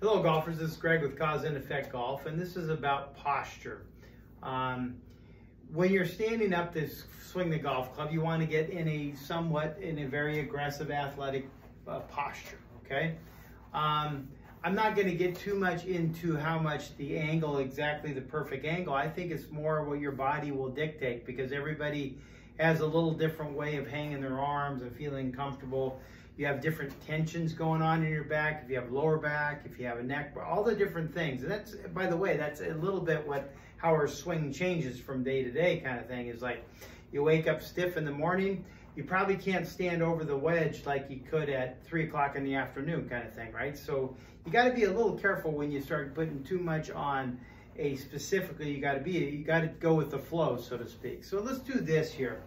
Hello golfers, this is Greg with Cause and Effect Golf, and this is about posture. When you're standing up to swing the golf club, you want to get in a very aggressive athletic posture, okay? I'm not going to get too much into how much the angle, exactly the perfect angle. I think it's more what your body will dictate, because everybody has a little different way of hanging their arms and feeling comfortable. You have different tensions going on in your back, if you have lower back, if you have a neck, all the different things. And that's, by the way, that's a little bit how our swing changes from day to day kind of thing. Is like you wake up stiff in the morning, you probably can't stand over the wedge like you could at 3 o'clock in the afternoon kind of thing, right? So you got to be a little careful when you start putting too much on specifically. You got to go with the flow, so to speak. So let's do this here.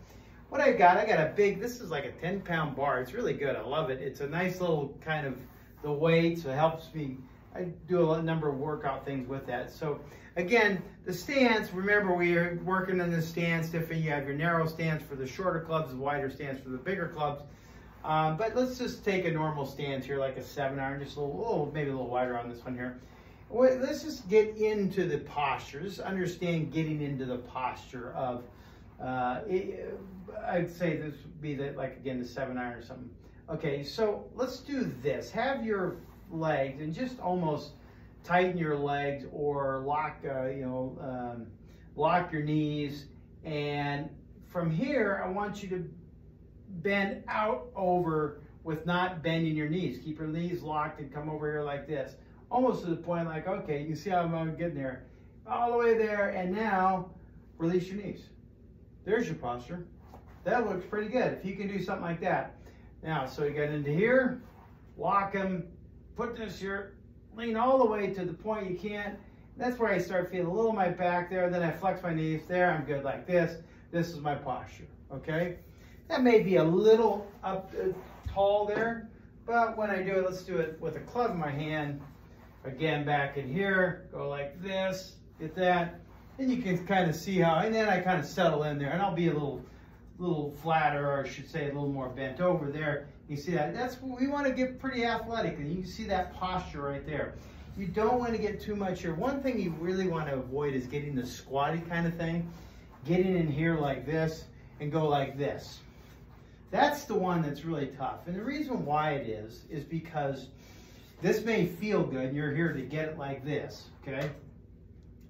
What I got a big, this is like a 10-pound bar. It's really good. I love it. It's a nice little kind of the weight, so it helps me. I do a number of workout things with that. So again, the stance, remember we are working on the stance different. You have your narrow stance for the shorter clubs, the wider stance for the bigger clubs. But let's just take a normal stance here, like a 7-iron, just maybe a little wider on this one here. Let's just get into the posture. Just understand getting into the posture of, I'd say this would be like again, the 7-iron or something. Okay, so let's do this. Have your legs and just almost tighten your legs or lock, lock your knees. And from here, I want you to bend out over with not bending your knees. Keep your knees locked and come over here like this. Almost to the point like, okay, you see how I'm getting there. All the way there, and now release your knees. There's your posture. That looks pretty good if you can do something like that. Now, so you get into here, lock them, put this here, lean all the way to the point you can't. That's where I start feeling a little of my back there. Then I flex my knees there. I'm good like this. This is my posture, okay? That may be a little up tall there, but when I do it, let's do it with a club in my hand. Again, back in here, go like this, get that. And you can kind of see how, and then I kind of settle in there, and I'll be a little flatter, or I should say a little more bent over there. You see that? That's what we want to get pretty athletic, and you can see that posture right there. You don't want to get too much here. One thing you really want to avoid is getting the squatty kind of thing. Getting in here like this and go like this. That's the one that's really tough. And the reason why it is because this may feel good, and you're here to get it like this, okay?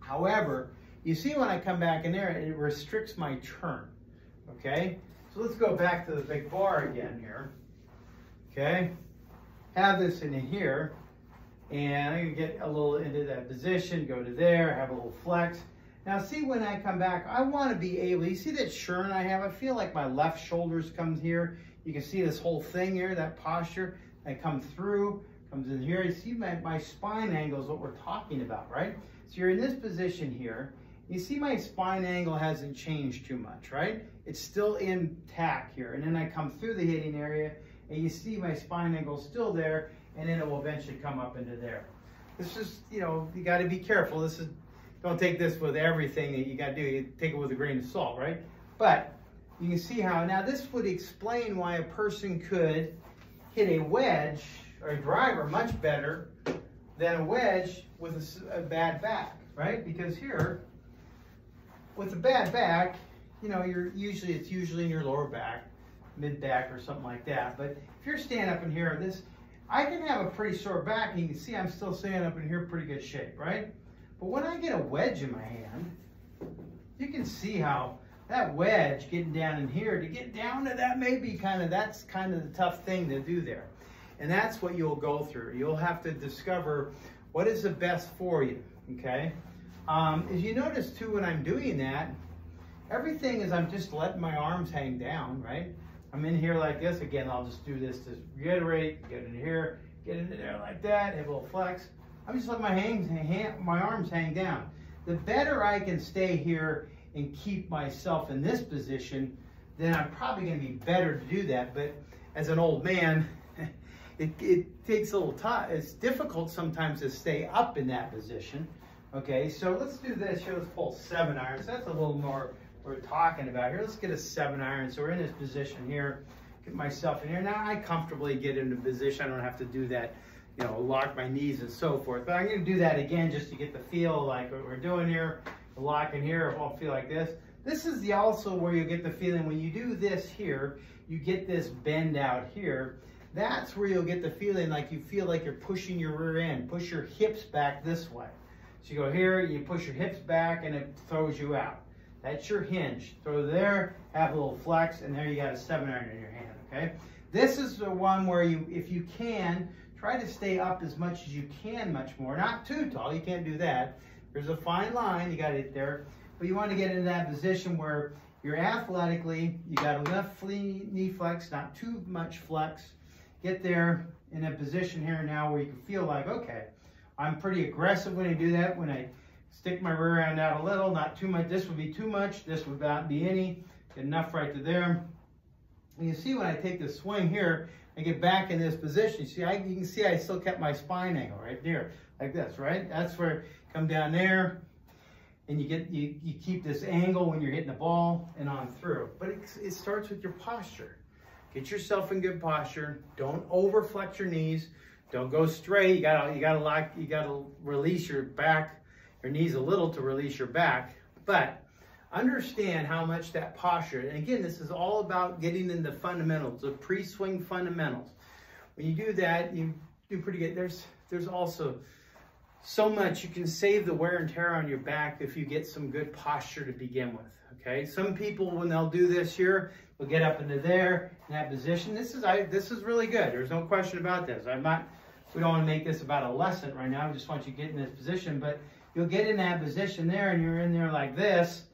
However, you see when I come back in there, it restricts my turn, okay? So let's go back to the big bar again here, okay? Have this in here, and I'm gonna get a little into that position, go to there, have a little flex. Now see when I come back, I wanna be able, you see that churn I have? I feel like my left shoulders comes here. You can see this whole thing here, that posture. I come through, comes in here. You see my spine angle is what we're talking about, right? So you're in this position here. You see my spine angle hasn't changed too much, right? It's still intact here. And then I come through the hitting area, and you see my spine angle still there, and then it will eventually come up into there. This is, you got to be careful. Don't take this with everything that you got to do. You take it with a grain of salt, right? But you can see how, now this would explain why a person could hit a wedge or a driver much better than a wedge with a bad back, right? Because here, with a bad back, it's usually in your lower back, mid back or something like that. But if you're standing up in here, I can have a pretty sore back, and you can see I'm still standing up in here pretty good shape, right? But when I get a wedge in my hand, you can see how that wedge getting down in here, to get down to that may be that's kind of the tough thing to do there. And that's what you'll go through. You'll have to discover what is the best for you, okay? As you notice too, when I'm doing that, everything is I'm just letting my arms hang down, right? I'm in here like this. Again, I'll just do this to reiterate, get in here, get into there like that, have a little flex. I'm just letting my arms hang down. The better I can stay here and keep myself in this position, then I'm probably gonna be better to do that. But as an old man, it takes a little time. It's difficult sometimes to stay up in that position. Okay, so let's do this here. Let's pull 7-iron. So that's a little more we're talking about here. Let's get a 7-iron. So we're in this position here. Get myself in here. Now I comfortably get into position. I don't have to do that you know, lock my knees and so forth. But I'm going to do that again just to get the feel like what we're doing here. The lock in here, it won't feel like this. This is also where you get the feeling when you do this here, you get this bend out here. That's where you'll get the feeling like you feel like you're pushing your rear end. Push your hips back this way. So you go here, you push your hips back and it throws you out. That's your hinge. Throw there, have a little flex, and there you got a 7-iron in your hand, okay? This is the one where you, if you can, try to stay up as much as you can, much more. Not too tall, you can't do that. There's a fine line, you got it there. But you want to get into that position where you're athletically, you got enough knee flex, not too much flex. Get there in a position here now where you can feel like, okay, I'm pretty aggressive when I do that, when I stick my rear end out a little, not too much. This would be too much, this would not be any. Get enough right to there. And you see when I take this swing here, I get back in this position. You can see I still kept my spine angle right there, like this, right? That's where you come down there, and you keep this angle when you're hitting the ball and on through. But it starts with your posture. Get yourself in good posture. Don't overflex your knees. Don't go straight. You gotta release your back, your knees a little to release your back. But understand how much that posture, and again, this is all about getting in the fundamentals, the pre-swing fundamentals. When you do that, you do pretty good. There's also so much you can save the wear and tear on your back if you get some good posture to begin with, okay? Some people, when they'll do this here, will get up into there, in that position. This is really good. There's no question about this. We don't want to make this about a lesson right now. I just want you to get in this position, but you'll get in that position there and you're in there like this.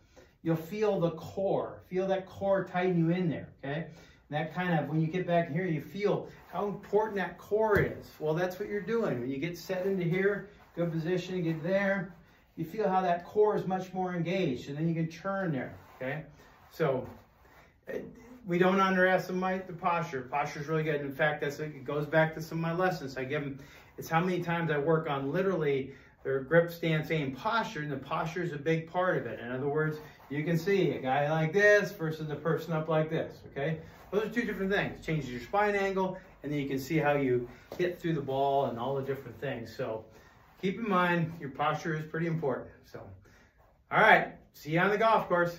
You'll feel the core. Feel that core tighten you in there, okay? And that kind of, when you get back here, you feel how important that core is. Well, that's what you're doing. When you get set into here, good position, get there, you feel how that core is much more engaged, and then you can turn there, okay? So we don't underestimate the posture. Posture is really good. In fact, it goes back to some of my lessons. I give them, it's how many times I work on literally their grip, stance, aim, posture, and the posture is a big part of it. In other words, you can see a guy like this versus a person up like this, okay? Those are two different things. It changes your spine angle, and then you can see how you hit through the ball and all the different things. So keep in mind, your posture is pretty important. So, all right, see you on the golf course.